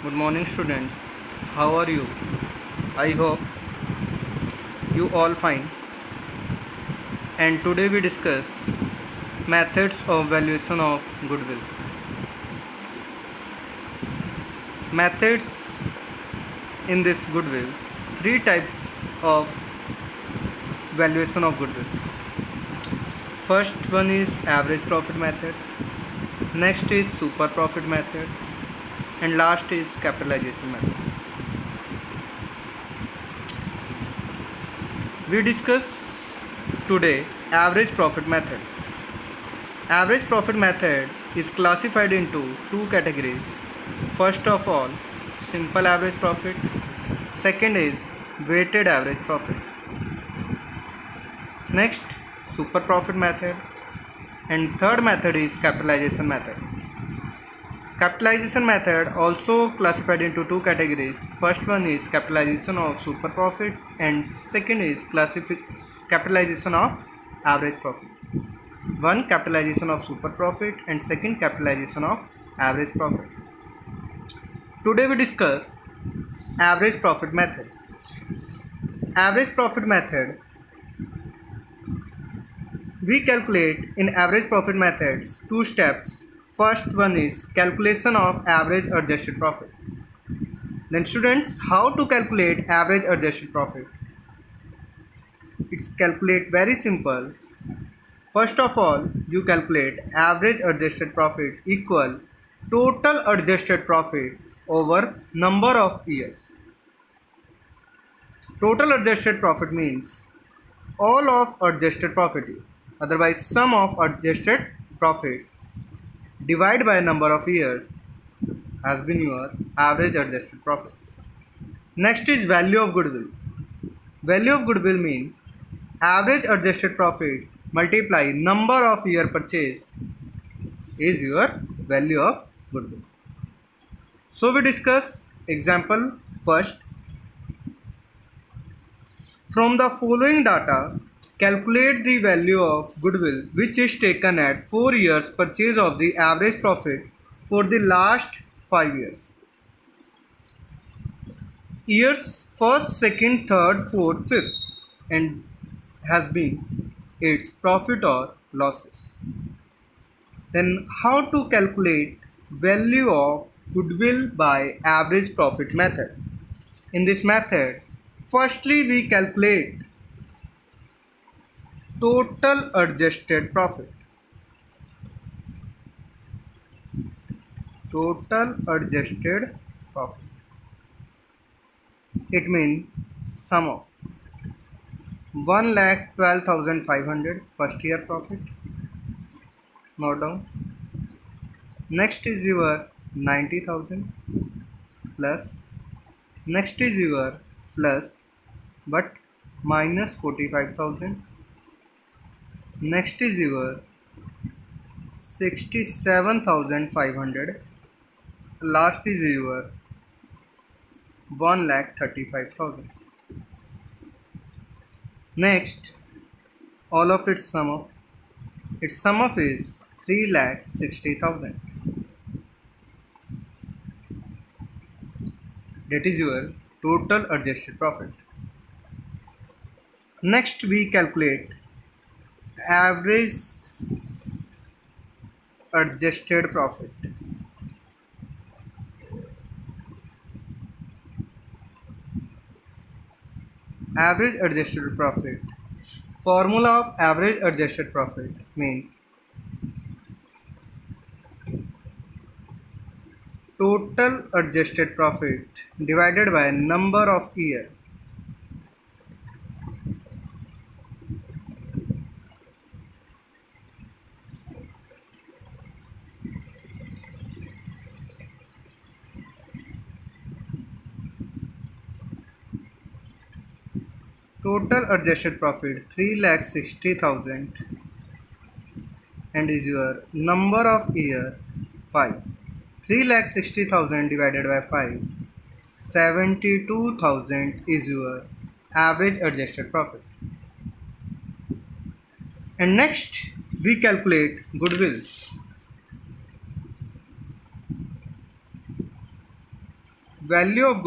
Good morning, students. How are you? I hope you all fine. And today we discuss methods of valuation of goodwill. Methods in this goodwill. Three types of valuation of goodwill. First one is average profit method. Next is super profit method. And last is capitalization method. We discuss today average profit method. Average profit method is classified into two categories. First of all, simple average profit. Second is weighted average profit. Next, super profit method. And third method is capitalization method. Capitalization method also classified into two categories. First one is capitalization of super profit and second is capitalization of average profit. One capitalization of super profit and second capitalization of average profit. Today we discuss average profit method. Average profit method. We calculate in average profit methods two steps. First one is calculation of average adjusted profit. Then students, how to calculate average adjusted profit? It's calculate very simple. First of all, you calculate average adjusted profit equal total adjusted profit over number of years. Total adjusted profit means all of adjusted profit, otherwise sum of adjusted profit divided by number of years has been your average adjusted profit. Next is value of goodwill. Value of goodwill means average adjusted profit multiply number of year purchase is your value of goodwill. So we discuss example first. From the following data, calculate the value of goodwill which is taken at 4 years purchase of the average profit for the last 5 years. Years 1st, 2nd, 3rd, 4th, 5th and has been its profit or losses. Then how to calculate value of goodwill by average profit method? In this method, firstly we calculate total adjusted profit. Total adjusted profit. It means sum of 1,12,500 first year profit. Note down. Next is your 90,000 plus. Next is your plus but minus 45,000. Next is your 67,500. Last is your 1,35,000. Next, all of its sum of is 3,60,000. That is your total adjusted profit. Next, we calculate average adjusted profit. Average adjusted profit. Formula of average adjusted profit means total adjusted profit divided by number of year. Total adjusted profit 3,60,000 and is your number of year 5. 3,60,000 divided by 5, 72,000 is your average adjusted profit. And next we calculate goodwill. value of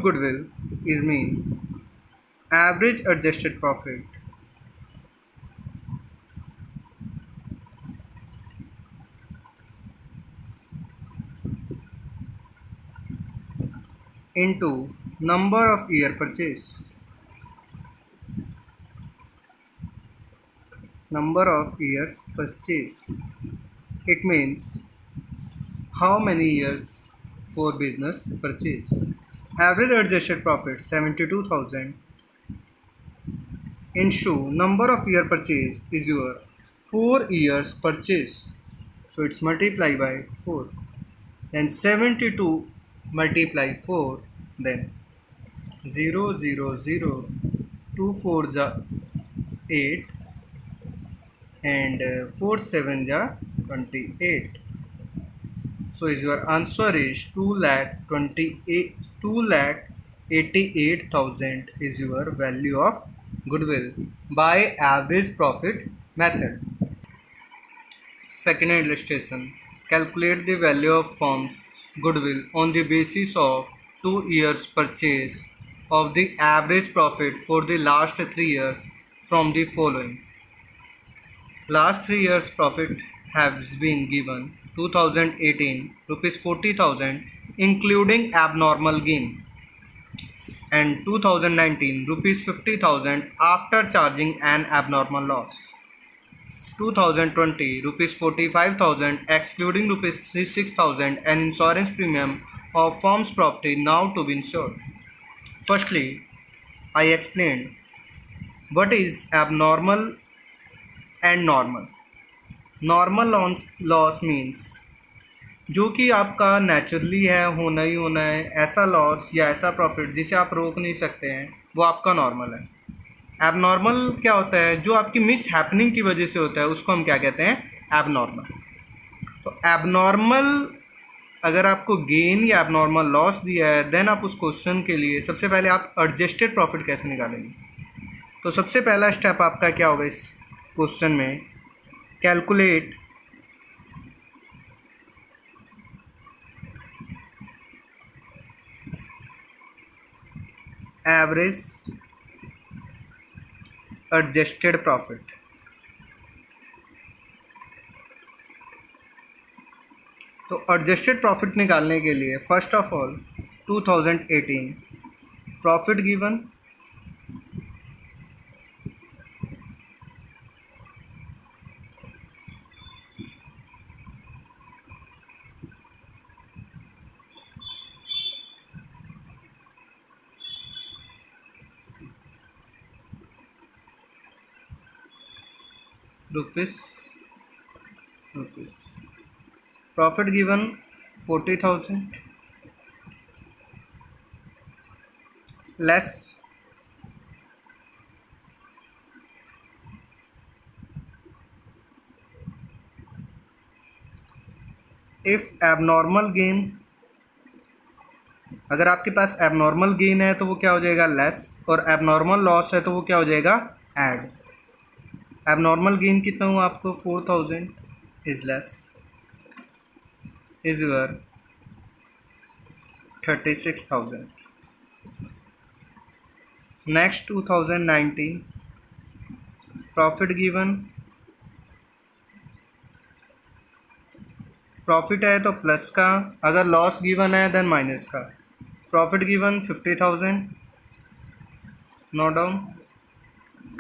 goodwill is mean average adjusted profit into number of year purchase. Number of years purchase. It means how many years for business purchase. Average adjusted profit 72,000 into number of year purchase is your 4 years purchase. So it's multiply by 4. Then 72 multiply 4. Then 0 0 0 2 4 ja 8 and 4 7 ja 28. So is your answer is 2,88,000 is your value of goodwill by average profit method. Second illustration. Calculate the value of firm's goodwill on the basis of 2 years purchase of the average profit for the last 3 years from the following. Last 3 years profit has been given 2018 rupees 40,000 including abnormal gain and 2019 rupees 50,000 after charging an abnormal loss. 2020 rupees 45,000 excluding rupees 36,000 and insurance premium of firm's property now to be insured. Firstly, I explained what is abnormal and normal. Normal loss means जो कि आपका naturally है, होना ही होना है, ऐसा loss या ऐसा प्रॉफिट जिसे आप रोक नहीं सकते हैं, वो आपका नॉर्मल है. एबनॉर्मल क्या होता है? जो आपकी मिस हैपनिंग की वजह से होता है उसको हम क्या कहते हैं? एबनॉर्मल. तो एबनॉर्मल अगर आपको गेन या एबनॉर्मल लॉस दिया है देन आप उस क्वेश्चन के लिए सबसे पहले आप एडजस्टेड प्रॉफिट कैसे निकालेंगे. तो सबसे पहला स्टेप आपका क्या होगा इस क्वेश्चन में? Calculate average adjusted profit. तो एडजस्टेड प्रॉफिट निकालने के लिए first of all 2018 profit given rupees profit given 40,000 less if abnormal gain. अगर आपके पास एबनॉर्मल गेन है तो वो क्या हो जाएगा? लेस. और एबनॉर्मल लॉस है तो वो क्या हो जाएगा? ऐड. एबनॉर्मल गेन कितना हुआ आपको? 4,000 is less is your 36,000. Next 2019 profit given. Profit है तो प्लस का, अगर लॉस गिवन है देन माइनस का. Profit given 50,000 note down.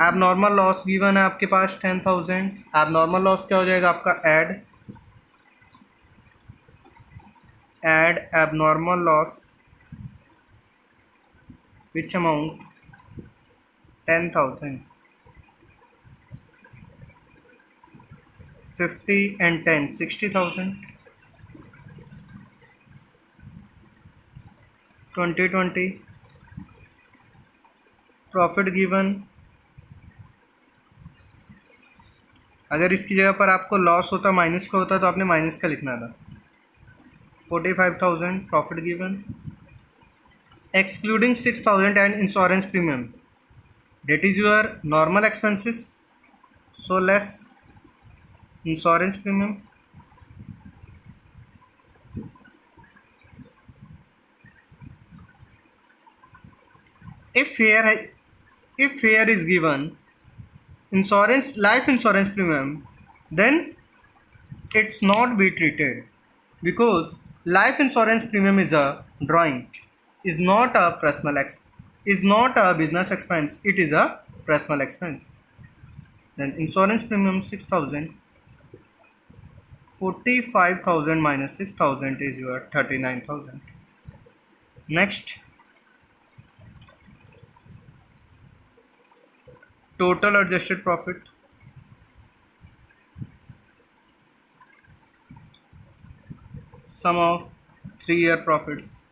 Abnormal loss given है आपके पास 10,000. एबनॉर्मल लॉस क्या हो जाएगा आपका? Add abnormal loss which amount 10,000. 50 and 10 60,000. 2020 profit given. अगर इसकी जगह पर आपको लॉस होता माइनस का होता तो आपने माइनस का लिखना था. 45,000 profit given excluding 6,000 and insurance premium. That is your normal expenses. so less insurance premium. If here is given insurance life insurance premium, then it's not be treated, because life insurance premium is a drawing, is not a is not a business expense, it is a personal expense. Then insurance premium 6,000, 45,000 minus 6,000 is your 39,000. Next, total adjusted profit. Sum of 3-year profits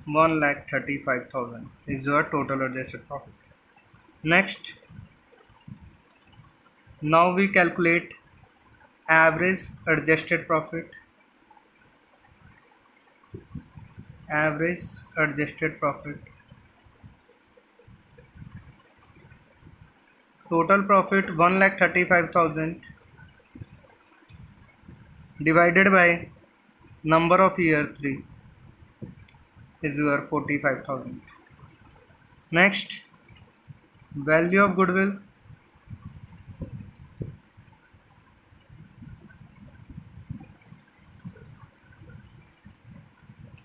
1,35,000 is your total adjusted profit. Next, now we calculate average adjusted profit. Average adjusted profit. Total profit 1,35,000 divided by number of year 3 is your 45,000. Next, value of goodwill.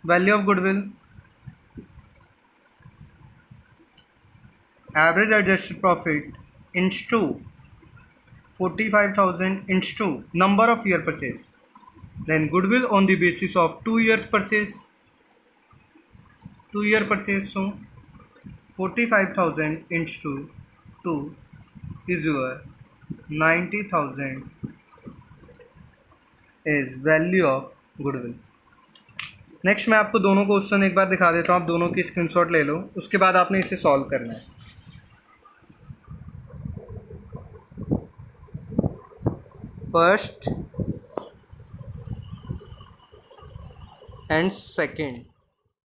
Value of goodwill. Average adjusted profit into 45,000 into number of year purchase. Then goodwill on the basis of 2 years purchase. 2-year purchase, so 45,000 into 2 is your 90,000 is value of goodwill. Next मैं आपको दोनों question एक बार दिखा देता हूँ, आप दोनों की स्क्रीनशॉट ले लो, उसके बाद आपने इसे सॉल्व करना है. First and second